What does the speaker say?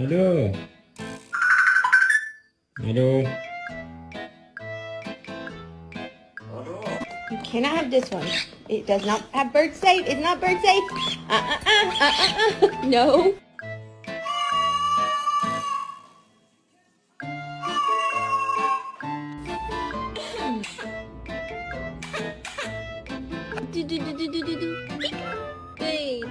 Hello. Hello. You cannot have this one. It does not have bird safe. It's not bird safe. No. Wait.